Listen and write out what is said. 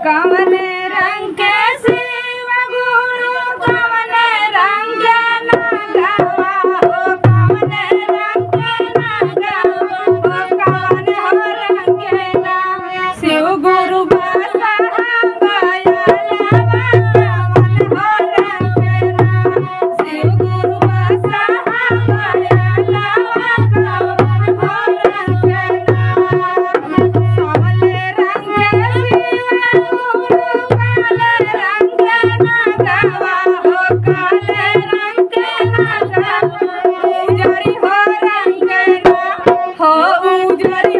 कवन रंग के शिव गुरु कवन रंग नागवा हो कवन रंग नागवा हो कवन रंग नाम शिव गुरु बासा गयालवा कवन हो रंग नाम शिव गुरु बासा गयालवा कवन हो रंग नाम सावले रंग हो उजरी